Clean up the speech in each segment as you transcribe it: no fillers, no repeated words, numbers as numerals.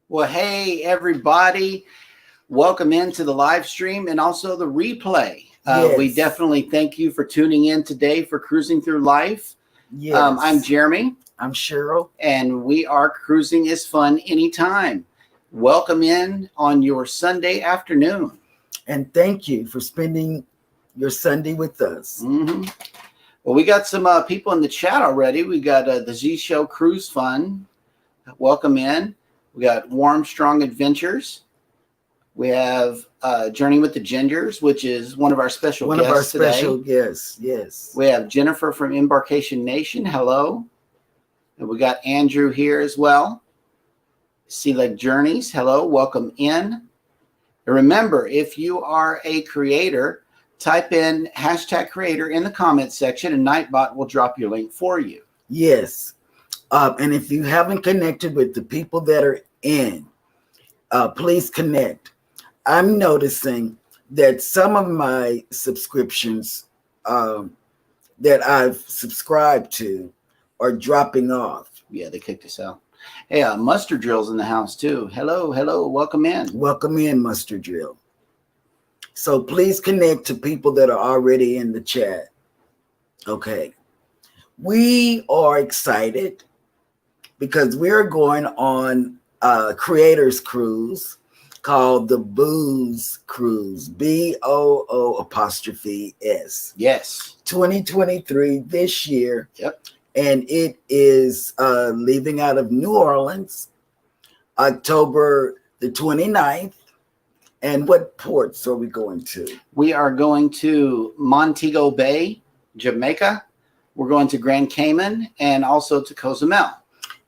Well, hey, everybody. Welcome into the live stream and also the replay. We Yes. definitely thank you for tuning in today for Cruising Through Life. Yes. I'm Jeremy, I'm Cheryl. and we are Cruising is Fun Anytime. Welcome in on your Sunday afternoon. And thank you for spending your Sunday with us. Mhm. Well, we got some people in the chat already. We got the Z Show Cruise Fun. Welcome in. We got Warm Strong Adventures. We have Journey with the Gingers, which is one of our special guests today. Yes. We have Jennifer from Embarkation Nation. Hello. And we got Andrew here as well. Sea Lake Journeys. Hello. Welcome in. And remember, if you are a creator, type in #creator in the comments section and Nightbot will drop your link for you. Yes. And if you haven't connected with the people that are in, please connect. I'm noticing that some of my subscriptions that I've subscribed to are dropping off. Yeah, they kicked us out. Hey, Mustard Drill's in the house too. Hello. Welcome in. Welcome in, Mustard Drill. So please connect to people that are already in the chat. Okay. We are excited because we're going on a creators cruise called the Booze Cruise, BOO''S. Yes. 2023 this year. Yep. And it is leaving out of New Orleans, October the 29th. And what ports are we going to? We are going to Montego Bay, Jamaica. We're going to Grand Cayman and also to Cozumel.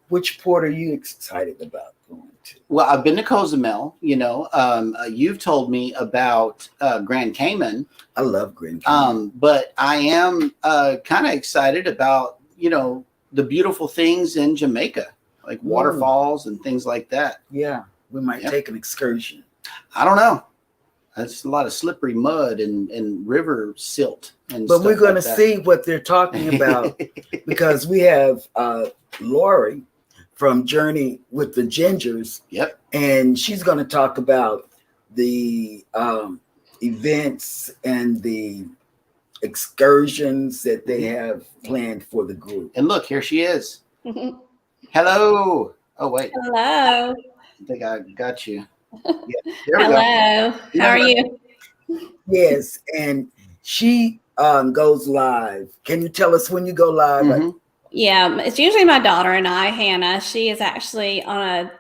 Which port are you excited about going to? Well, I've been to Cozumel. You've told me about Grand Cayman. I love Grand Cayman. But I am kind of excited about, the beautiful things in Jamaica, like waterfalls and things like that. Yeah, we might take an excursion. I don't know. That's a lot of slippery mud and river silt. But we're going to see what they're talking about because we have Lori from Journey with the Gingers. Yep. And she's going to talk about the events and the excursions that they have planned for the group. And look, here she is. Hello. Oh, wait. Hello. I think I got you. Yeah, hello. How are you? Yes, and she goes live. Can you tell us when you go live? Mm-hmm. Yeah, it's usually my daughter and I, Hannah. She is actually on a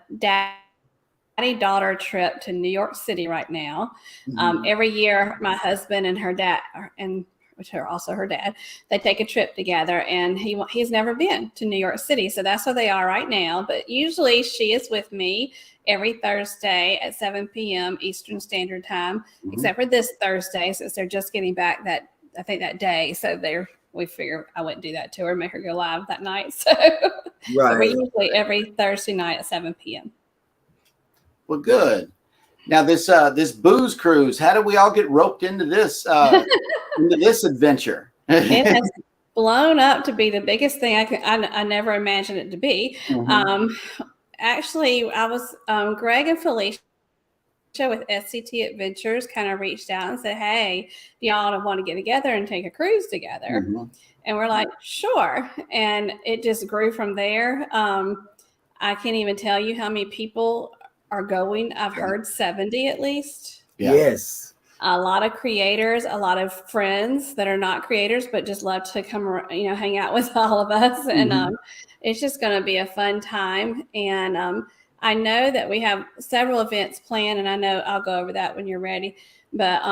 daddy-daughter trip to New York City right now. Mm-hmm. Every year, my husband and her dad, and which are also her dad, they take a trip together, and he's never been to New York City, so that's where they are right now. But usually, she is with me every Thursday at 7 p.m. Eastern Standard Time, except for this Thursday, since they're just getting back that day. So we figure I wouldn't do that to her, make her go live that night. So we're usually every Thursday night at 7 p.m. Well, good. Now this booze cruise, how did we all get roped into this adventure? It has blown up to be the biggest thing I never imagined it to be. Mm-hmm. Actually, I was Greg and Felicia with SCT Adventures kind of reached out and said, hey, do y'all want to get together and take a cruise together? Mm-hmm. And we're like, sure. And it just grew from there. I can't even tell you how many people are going. I've heard 70 at least. Yeah. Yes. A lot of creators, a lot of friends that are not creators, but just love to come, hang out with all of us. Mm-hmm. And it's just going to be a fun time. And I know that we have several events planned, and I know I'll go over that when you're ready. But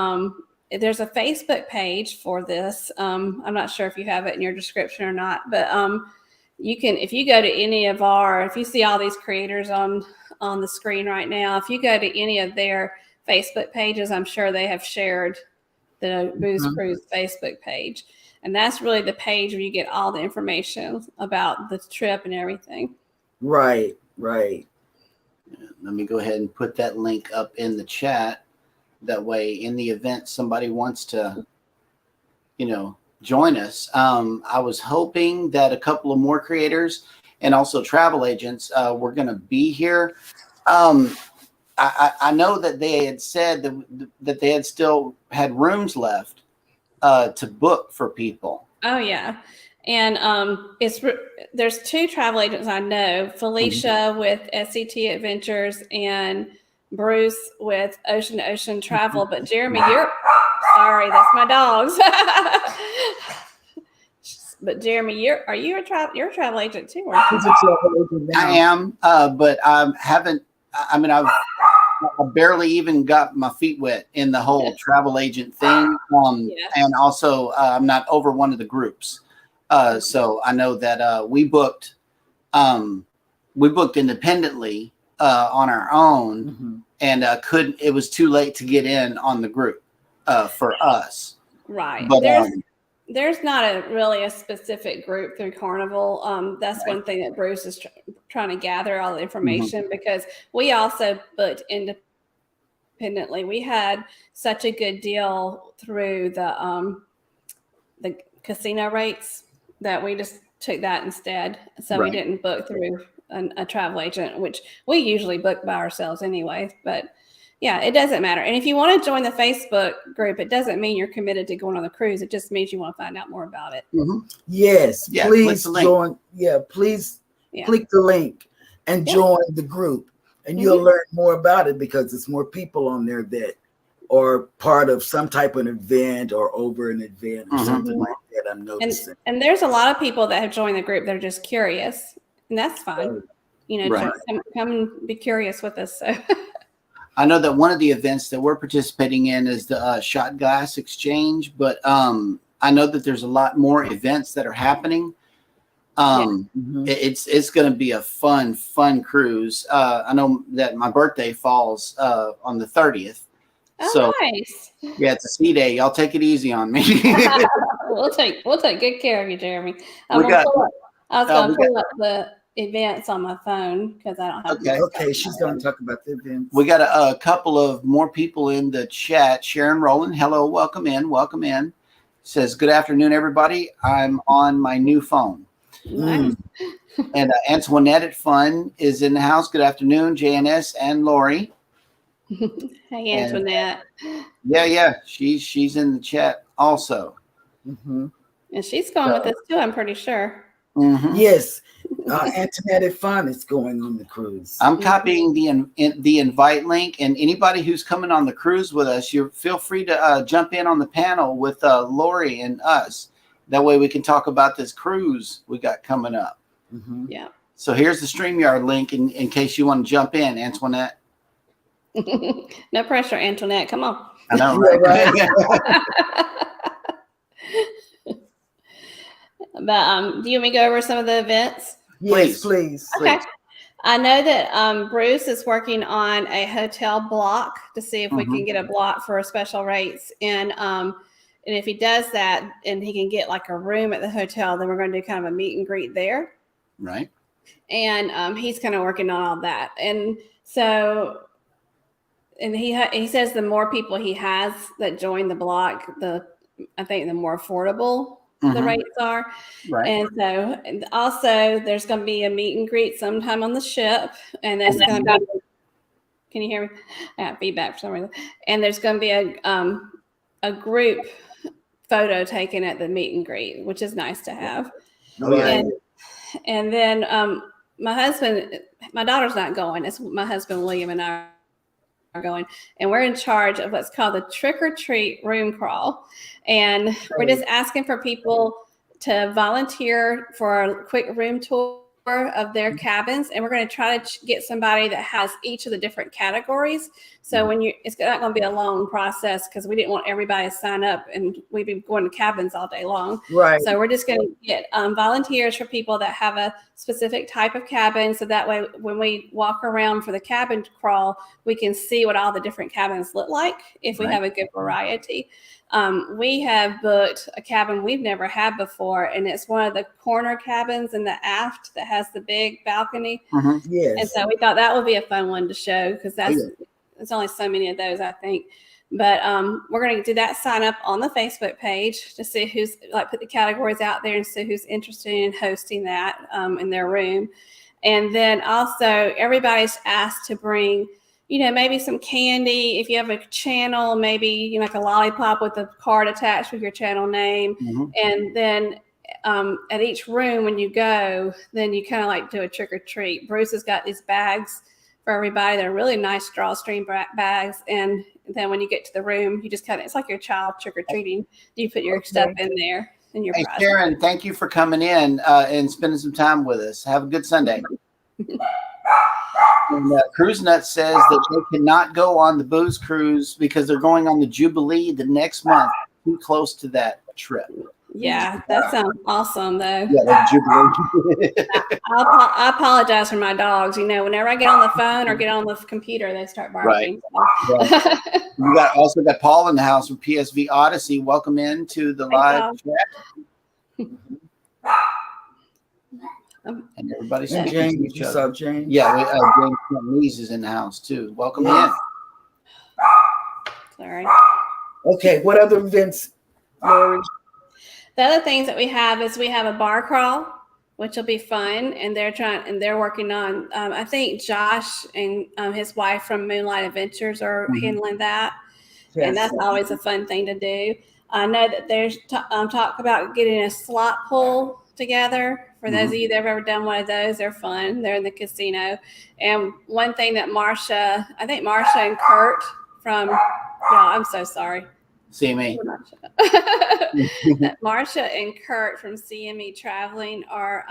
there's a Facebook page for this. I'm not sure if you have it in your description or not, but you can, if you go to any of if you see all these creators on the screen right now, if you go to any of their Facebook pages, I'm sure they have shared the Booze Cruise Facebook page. And that's really the page where you get all the information about the trip and everything. Right. Let me go ahead and put that link up in the chat. That way, in the event somebody wants to, join us. I was hoping that a couple of more creators and also travel agents were going to be here. I know that they had said that they had still had rooms left to book for people. Oh yeah, and there's 2 travel agents I know: Felicia with SCT Adventures and Bruce with Ocean to Ocean Travel. But Jeremy, you're sorry, that's my dogs. But Jeremy, you're a travel agent too, aren't you? He's a travel agent now. I am, but I haven't. I mean, I barely even got my feet wet in the whole travel agent thing. And also I'm not over one of the groups. So I know that we booked independently on our own, and it was too late to get in on the group for us. Right. But there's not really a specific group through Carnival. That's one thing that Bruce is trying to gather all the information, because we also booked independently. We had such a good deal through the casino rates that we just took that instead. So we didn't book through a travel agent, which we usually book by ourselves anyway. But yeah, it doesn't matter. And if you want to join the Facebook group, it doesn't mean you're committed to going on the cruise. It just means you want to find out more about it. Yes, Yeah, please click the link. join. Yeah, please click the link and join the group, and you'll learn more about it, because it's more people on there that are part of some type of event or over an event or something like that. I'm noticing. And there's a lot of people that have joined the group that are just curious, and that's fine. You know, come and be curious with us. So. I know that one of the events that we're participating in is the Shot Glass Exchange, but I know that there's a lot more events that are happening. It's going to be a fun cruise. I know that my birthday falls on the 30th. Oh, so nice. Yeah, it's a sea day. Y'all take it easy on me. We'll take good care of you, Jeremy. I was going to pull up the events on my phone because I don't have. Okay, she's going to talk about the events. We got a couple of more people in the chat. Sharon Rowland, hello, welcome in. Says, good afternoon, everybody. I'm on my new phone. Nice. And Antoinette at Fun is in the house. Good afternoon, JNS and Lori. Hey, Antoinette. Yeah, she's in the chat also. And she's going with us too, I'm pretty sure. Yes, Antoinette at Fun is going on the cruise. I'm copying the invite link, and anybody who's coming on the cruise with us, you feel free to jump in on the panel with Lori and us. That way we can talk about this cruise we got coming up. Yeah. So here's the StreamYard link in case you want to jump in, Antoinette. No pressure, Antoinette. Come on. I know, right? But do you want me to go over some of the events? Yes, please. Okay. I know that Bruce is working on a hotel block to see if we can get a block for special rates. And if he does that and he can get like a room at the hotel, then we're going to do kind of a meet and greet there. Right. And he's kind of working on all that. And so, and he says the more people he has that join the block, I think the more affordable the rates are. Right. And so, and also there's going to be a meet and greet sometime on the ship, and that's going to be, can you hear me? I got feedback for some reason. And there's going to be a group photo taken at the meet and greet, which is nice to have. And then my daughter's not going. It's my husband William and I are going, and we're in charge of what's called the trick or treat room crawl. And we're just asking for people to volunteer for a quick room tour of their cabins, and we're going to try to get somebody that has each of the different categories. So it's not going to be a long process, because we didn't want everybody to sign up and we'd be going to cabins all day long. Right. So we're just going to get volunteers for people that have a specific type of cabin, so that way when we walk around for the cabin crawl, we can see what all the different cabins look like if we have a good variety. We have booked a cabin we've never had before, and it's one of the corner cabins in the aft that has the big balcony. Yes. And so we thought that would be a fun one to show, because there's only so many of those, I think. But we're going to do that sign up on the Facebook page to see who's put the categories out there and see who's interested in hosting that in their room. And then also everybody's asked to bring, maybe some candy. If you have a channel, maybe like a lollipop with a card attached with your channel name. Mhm. And then at each room when you go, then you kind of like do a trick or treat. Bruce has got these bags for everybody. They're really nice drawstring bags. And then when you get to the room, you just it's like your child trick or treating. You put your stuff in there and your Hey, prize. Sharon, thank you for coming in and spending some time with us. Have a good Sunday. And Cruise Nut says that they cannot go on the booze cruise because they're going on the Jubilee the next month. Too close to that trip. Yeah, that sounds awesome, though. Yeah, the Jubilee. I apologize for my dogs. Whenever I get on the phone or get on the computer, they start barking. Right. We also got Paul in the house from PSV Odyssey. Welcome into the live chat. And everybody's And speaking to James, each what's other. up, James? Yeah, James Lees is in the house too. Welcome in. Sorry. Okay, what other events, Lori? The other things that we have is we have a bar crawl, which will be fun, and they're working on. I think Josh and his wife from Moonlight Adventures are handling that, and that's always a fun thing to do. I know that there's talk about getting a slot pull together. For those of you that have ever done one of those, they're fun. They're in the casino, and one thing that Marsha and Kurt from, I'm so sorry. CME. Marsha and Kurt from CME Traveling are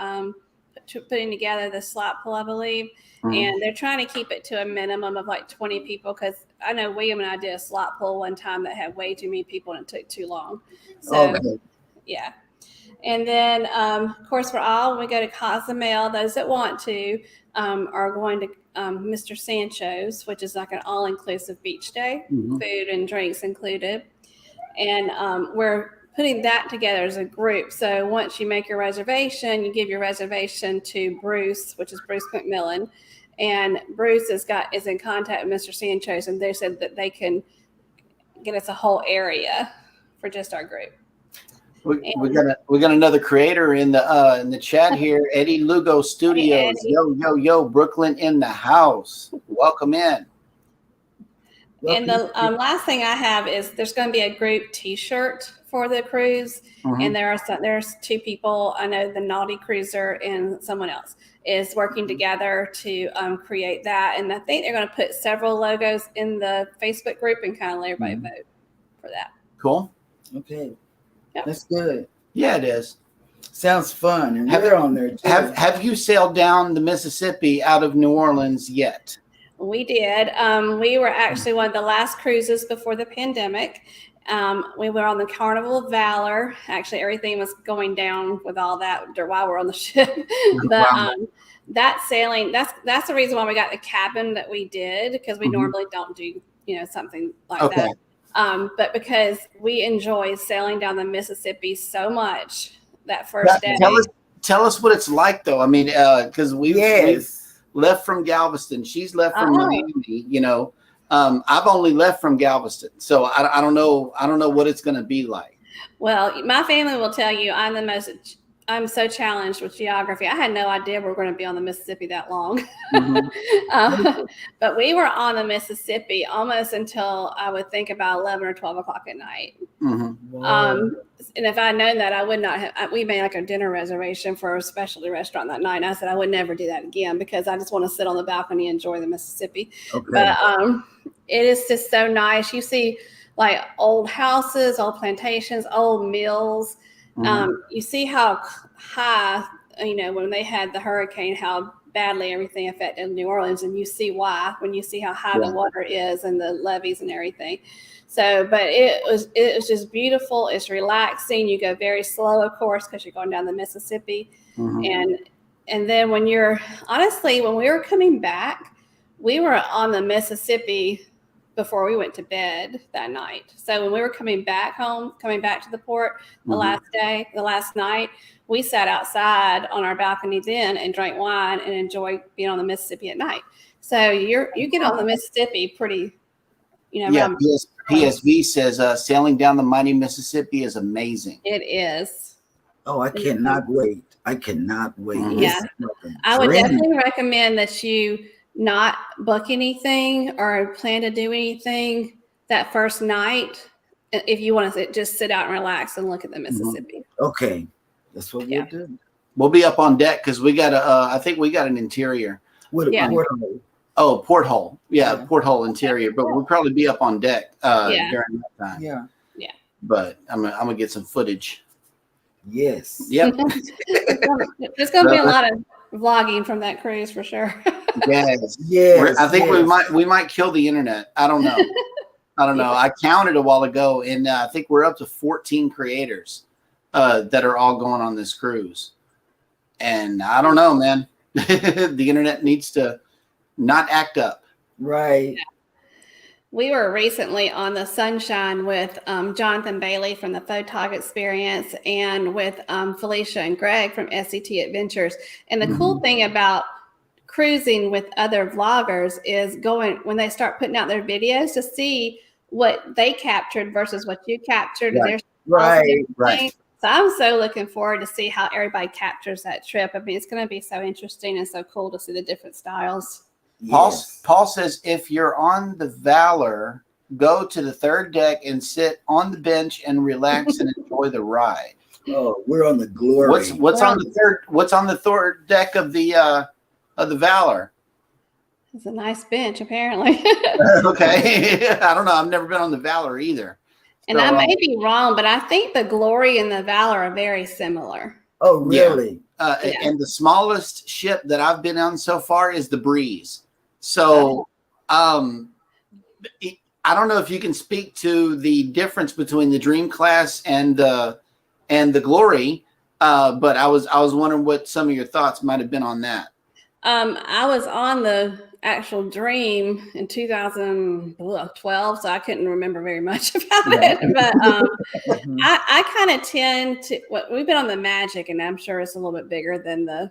putting together the slot pull, I believe, and they're trying to keep it to a minimum of like 20 people because I know William and I did a slot pull one time that had way too many people and it took too long. So, yeah. And then, of course, when we go to Cozumel, those that want to are going to Mr. Sancho's, which is like an all-inclusive beach day, food and drinks included. And we're putting that together as a group. So once you make your reservation, you give your reservation to Bruce, which is Bruce McMillan. And Bruce is in contact with Mr. Sancho's, and they said that they can get us a whole area for just our group. We got another creator in the chat here, Eddie Lugo Studios. Hey, yo, Brooklyn in the house. Welcome in. And the last thing I have is there's going to be a group T-shirt for the cruise, and there's two people. I know the Naughty Cruiser and someone else is working together to create that, and I think they're going to put several logos in the Facebook group and kind of let everybody vote for that. Cool. Okay. Yep. That's good. Yeah, it is. Sounds fun. And we're on there too. Have you sailed down the Mississippi out of New Orleans yet? We did. We were actually one of the last cruises before the pandemic. We were on the Carnival of Valor. Actually, everything was going down with all that while we're on the ship. But that sailing, that's the reason why we got the cabin that we did, because we normally don't do something like that. But because we enjoyed sailing down the Mississippi so much that first day. Tell us what it's like, though. I mean, because we've left from Galveston. She's left from Miami. I've only left from Galveston, so I don't know what it's going to be like. Well, my family will tell you I'm so challenged with geography. I had no idea we were going to be on the Mississippi that long. But we were on the Mississippi almost until I would think about 11 or 12 o'clock at night. And if I had known that, I would not have. We made like a dinner reservation for a specialty restaurant that night. And I said I would never do that again because I just want to sit on the balcony and enjoy the Mississippi. But it is just so nice. You see like old houses, old plantations, old mills. You see how high, when they had the hurricane, how badly everything affected New Orleans, and you see why when you see how high the water is and the levees and everything. So, but it was just beautiful. It's relaxing. You go very slow, of course, because you're going down the Mississippi, and then when we were coming back, we were on the Mississippi before we went to bed that night. So when we were coming back to the port the last night, we sat outside on our balcony then and drank wine and enjoyed being on the Mississippi at night. So you get on the Mississippi pretty, PSV says sailing down the mighty Mississippi is amazing. It is. Oh, I cannot wait. I cannot wait. Mhm. Yeah. It's like a I would dream. definitely recommend that you not book anything or plan to do anything that first night if you want to just sit out and relax and look at the Mississippi. Okay, that's what we'll Yeah. do. We'll be up on deck because we got a. I think we got an interior. What Yeah. porthole? Oh, porthole. Yeah, Yeah. porthole interior. But we'll probably be up on deck Yeah. during that time. Yeah. But I'm gonna get some footage. Yes. Yep. There's going to be a lot of vlogging from that cruise for sure. Yes. Yes. I think yes. we might kill the internet. I don't know. I don't know. I counted a while ago, and I think we're up to 14 creators that are all going on this cruise. And I don't know, man. The internet needs to not act up. Right. We were recently on the Sunshine with Jonathan Bailey from the Photog Experience and with Felicia and Greg from SCT Adventures. And the cool thing about cruising with other vloggers is going when they start putting out their videos to see what they captured versus what you captured. And there's Right. Right. So I'm so looking forward to see how everybody captures that trip. I mean, it's going to be so interesting and so cool to see the different styles. Yes. Paul says if you're on the Valor, go to the third deck and sit on the bench and relax and enjoy the ride. Oh, we're on the Glory. What's on the third deck of the Valor? It's a nice bench, apparently. Okay. I don't know. I've never been on the Valor either. And So, I may be wrong, but I think the Glory and the Valor are very similar. Oh, really? Yeah. And the smallest ship that I've been on so far is the Breeze. So, I don't know if you can speak to the difference between the Dream class and the Glory, but I was wondering what some of your thoughts might have been on that. I was on the actual Dream in 2012, so I couldn't remember very much about it. But Mhm. I kind of tend to. We've been on the Magic, and I'm sure it's a little bit bigger than the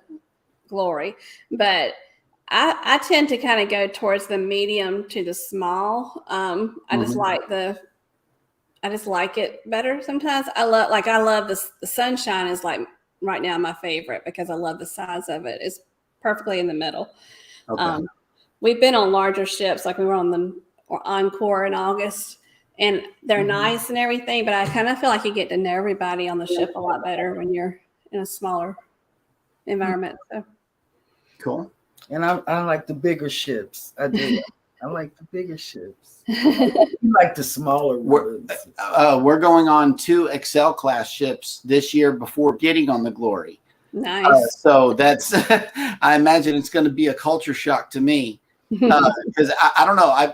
Glory, but I tend to kind of go towards the medium to the small. I just I just like it better sometimes. I love the Sunshine is like right now my favorite because I love the size of it. It's perfectly in the middle. Okay. We've been on larger ships, like we were on the Encore in August, and they're nice and everything, but I kind of feel like you get to know everybody on the ship a lot better when you're in a smaller environment. So. Cool. And I like the bigger ships. I do. I like the bigger ships. You like the smaller ones. We're going on 2 Excel class ships this year before getting on the Glory. Nice. So that's, I imagine it's going to be a culture shock to me because I don't know.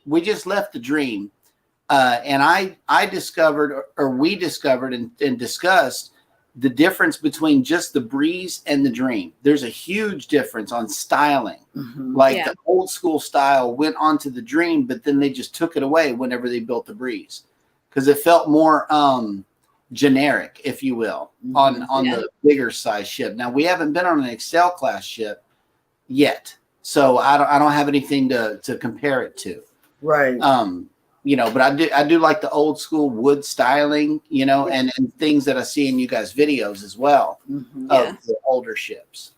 We just left the Dream, and I discovered, or we discovered and discussed the difference between just the Breeze and the Dream. There's a huge difference on styling. Like the old school style went onto the Dream, but then they just took it away whenever they built the Breeze because it felt more generic, if you will, on the bigger size ship. Now we haven't been on an Excel class ship yet, so I don't have anything to compare it to. Right. But I do like the old school wood styling, and things that I see in you guys' videos as well of the older ships.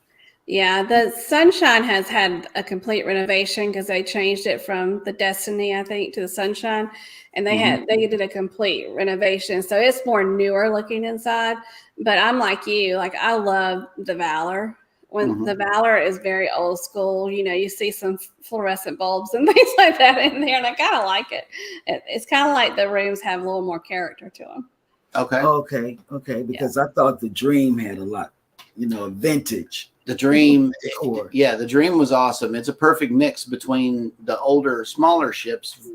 Yeah, the Sunshine has had a complete renovation because they changed it from the Destiny, I think, to the Sunshine, and they did a complete renovation, so it's more newer looking inside. But I'm like you, like I love the Valor. When the Valor is very old school, you see some fluorescent bulbs and things like that in there, and I kind of like it. It's kind of like the rooms have a little more character to them. Okay. Okay. Because I thought the Dream had a lot, vintage. The Dream, decor. the Dream was awesome. It's a perfect mix between the older, smaller ships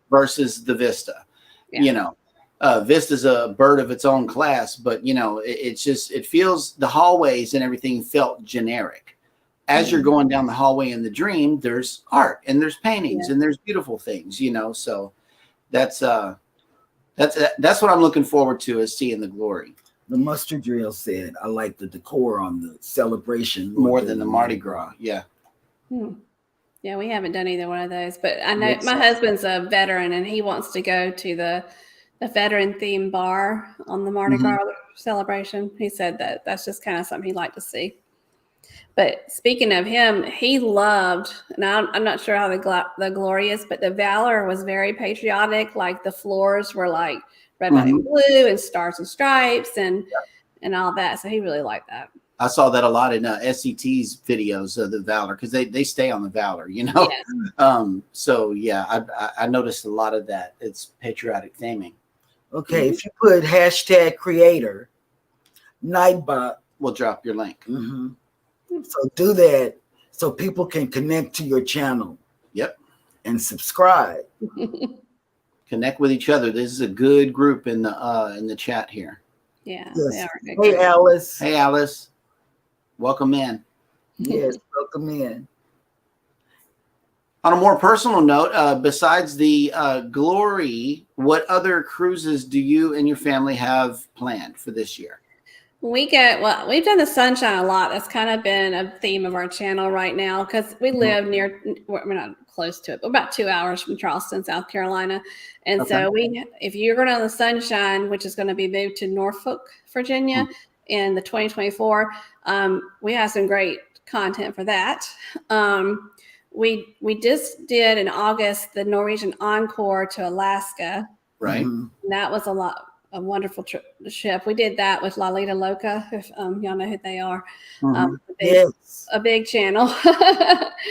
versus the Vista. Vista's a bird of its own class, but it feels the hallways and everything felt generic. As you're going down the hallway in the Dream, there's art and there's paintings and there's beautiful things, so that's what I'm looking forward to, is seeing the Glory. The Mustard Drill said, I like the decor on the Celebration more than the Mardi Gras. Yeah. Yeah, we haven't done either one of those, but I know my husband's a veteran and he wants to go to the a veteran themed bar on the Mardi Gras celebration. He said that that's just kind of something he'd like to see. But speaking of him, he loved, and I'm not sure how the glory is, but the Valor was very patriotic. Like the floors were like red, white, and blue, and stars and stripes, and all that. So he really liked that. I saw that a lot in SCT's videos of the Valor because they stay on the Valor, you know. Yeah. So yeah, I noticed a lot of that. It's patriotic theming. Okay, if you put hashtag creator, Nightbot, We'll drop your link. So do that so people can connect to your channel. Yep. And subscribe. Connect with each other. This is a good group in the chat here. Yeah. Yes. They are a good Hey, group. Alice. Hey, Alice. Welcome in. Yes, welcome in. On a more personal note, besides the Glory, what other cruises do you and your family have planned for this year? We've done the Sunshine a lot. That's kind of been a theme of our channel right now because we live we're not close to it, but about 2 hours from Charleston, South Carolina. And so if you're going on the Sunshine, which is going to be moved to Norfolk, Virginia in the 2024, we have some great content for that. We just did in August the Norwegian Encore to Alaska. Right. And that was a wonderful ship. We did that with Lalita Loca, if y'all know who they are. A big channel.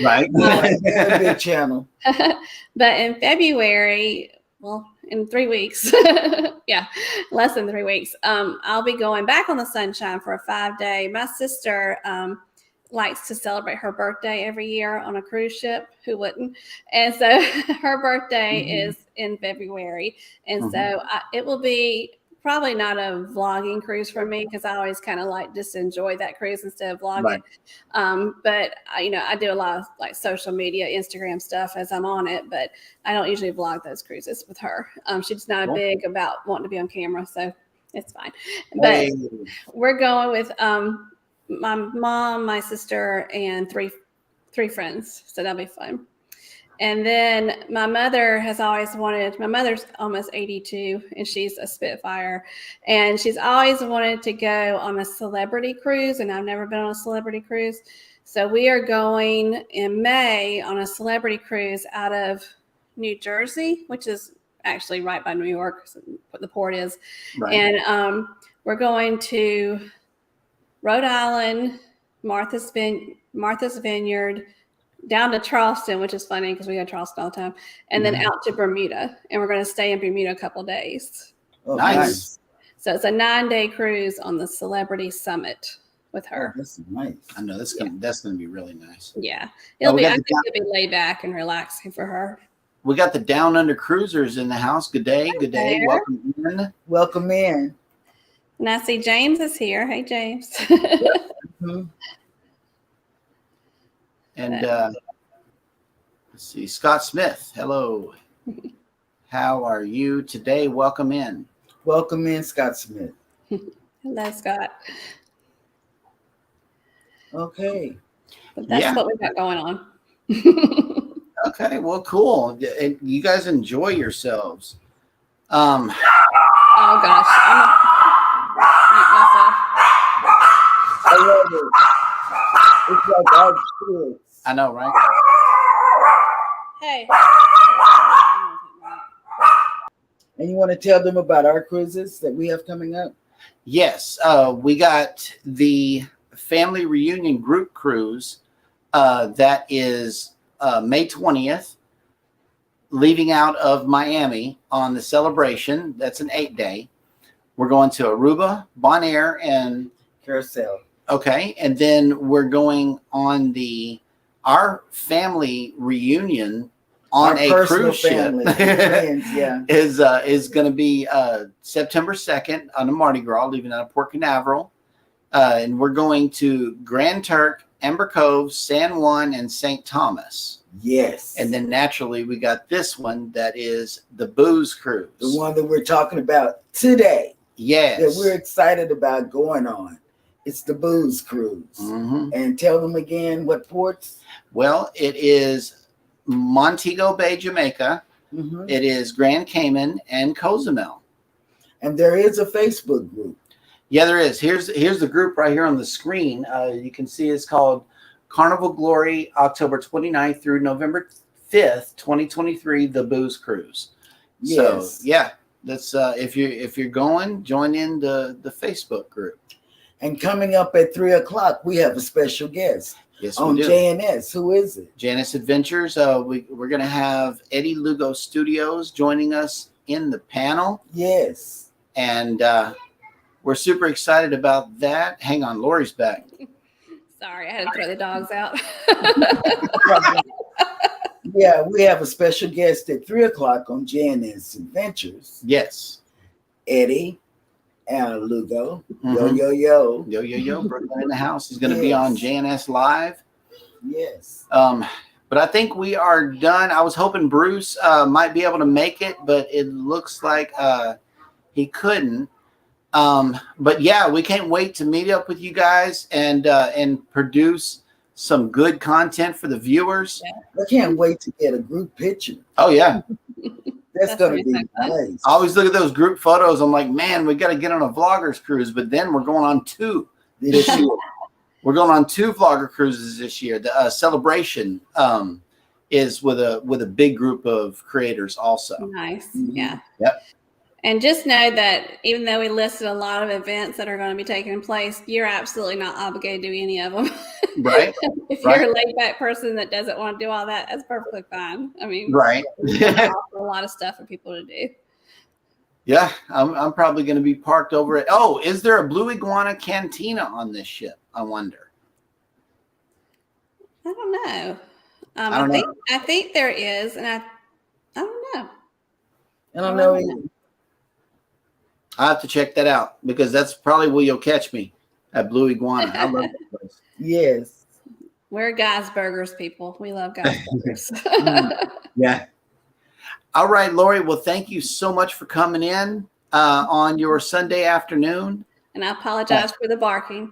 Right. A big channel. But in February, well, in 3 weeks, less than 3 weeks, I'll be going back on the Sunshine for a 5-day. My sister likes to celebrate her birthday every year on a cruise ship. Who wouldn't? And so her birthday is in February. And so it will be probably not a vlogging cruise for me because I always kind of like just enjoy that cruise instead of vlogging. But I do a lot of like social media, Instagram stuff as I'm on it, but I don't usually vlog those cruises with her. She's not big about wanting to be on camera, so it's fine. But we're going with my mom, my sister, and three friends. So that'll be fun. And then my mother's almost 82 and she's a Spitfire. And she's always wanted to go on a celebrity cruise. And I've never been on a celebrity cruise. So we are going in May on a celebrity cruise out of New Jersey, which is actually right by New York, what the port is. Right. And we're going to Rhode Island, Martha's Vineyard, down to Charleston, which is funny because we go to Charleston all the time, and then out to Bermuda. And we're going to stay in Bermuda a couple of days. Oh, nice. So it's a 9-day cruise on the Celebrity Summit with her. Oh, that's nice. I know that's gonna be really nice. Yeah, I think it'll be laid back and relaxing for her. We got the Down Under Cruisers in the house. Good day. Good day. Welcome in. Welcome in. And I see James is here. Hey, James. And let's see, Scott Smith. Hello. How are you today? Welcome in. Welcome in, Scott Smith. Hello, Scott. Okay. But that's what we've got going on. Okay, well, cool. And you guys enjoy yourselves. Oh gosh, I love it. It's like our kids. I know, right? Hey. And you want to tell them about our cruises that we have coming up? Yes, we got the family reunion group cruise that is May 20th, leaving out of Miami on the Celebration. That's an 8-day. We're going to Aruba, Bonaire, and Carousel. Okay, and then we're going on our family reunion on a cruise ship. Is going to be September 2nd on the Mardi Gras, leaving out of Port Canaveral, and we're going to Grand Turk, Ember Cove, San Juan, and St. Thomas. Yes. And then naturally we got this one that is the Booze Cruise, the one that we're talking about today. Yes, that we're excited about going on. It's the Booze Cruise. And tell them again what ports. Well, it is Montego Bay, Jamaica. It is Grand Cayman and Cozumel. And there is a Facebook group. Yeah, there is. Here's the group right here on the screen. You can see it's called Carnival Glory, October 29th through November 5th, 2023, the Booze Cruise. Yes. So yeah, that's if you're going, join in the Facebook group. And coming up at 3:00, we have a special guest Yes, on we do. JNS. Who is it? Janice Adventures. We're gonna have Eddie Lugo Studios joining us in the panel, Yes. and we're super excited about that. Hang on, Lori's back. Sorry, I had to throw the dogs out. Yeah, we have a special guest at 3:00 on JNS Adventures. Yes. Eddie Lugo. Mhm. Yo. Brooklyn in the house. He's going to be on Yes. JNS Live. Yes. But I think we are done. I was hoping Bruce might be able to make it, but it looks like he couldn't. But yeah, we can't wait to meet up with you guys and produce some good content for the viewers. I can't wait to get a group picture. Oh yeah. That's going to be gonna be so fun. nice. I always look at those group photos. I'm like, man, we got to get on a vloggers cruise, but then we're going on 2 this year. We're going on 2 vlogger cruises this year. The celebration is with a big group of creators also. Nice. Mhm. Yeah. Yep. And just know that even though we listed a lot of events that are going to be taking place, you're absolutely not obligated to do any of them. Right. If Right. you're a laid back person that doesn't want to do all that, that's perfectly fine. I mean, Right. we offer a lot of stuff for people to do. Yeah, I'm probably going to be parked over at. Oh, is there a Blue Iguana Cantina on this ship? I wonder. I don't know. I don't know. I think there is, and I don't know. I don't know either. I have to check that out because that's probably where you'll catch me at Blue Iguana. I love that place. Yes. We're Guys Burgers people. We love Guys Burgers. Yeah. All right, Lori. Well, thank you so much for coming in on your Sunday afternoon. And I apologize for the barking.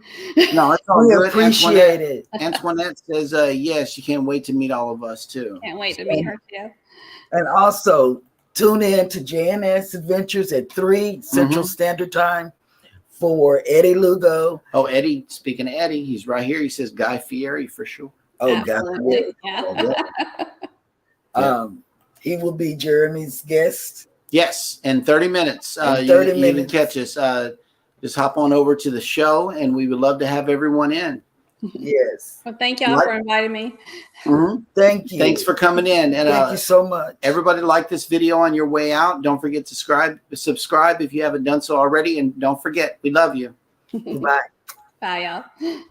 No, it's all We good. appreciate it. Antoinette says, yes, she can't wait to meet all of us too. Can't wait to meet her too. And also tune in to JNS Adventures at 3 Central Mm-hmm. Standard Time for Eddie Lugo. Oh, Eddie, speaking of Eddie, he's right here. He says Guy Fieri for sure. Oh, Absolutely. God. Yeah. He will be Jeremy's guest. Yes, in 30 minutes. In 30 you can minutes. catch us. Just hop on over to the show, and we would love to have everyone in. Yes. Well, thank y'all for inviting me. Mhm. Thank you. Thanks for coming in. And Thank you so much. everybody, like this video on your way out. Don't forget to subscribe if you haven't done so already. And don't forget, we love you. Bye. Bye, y'all.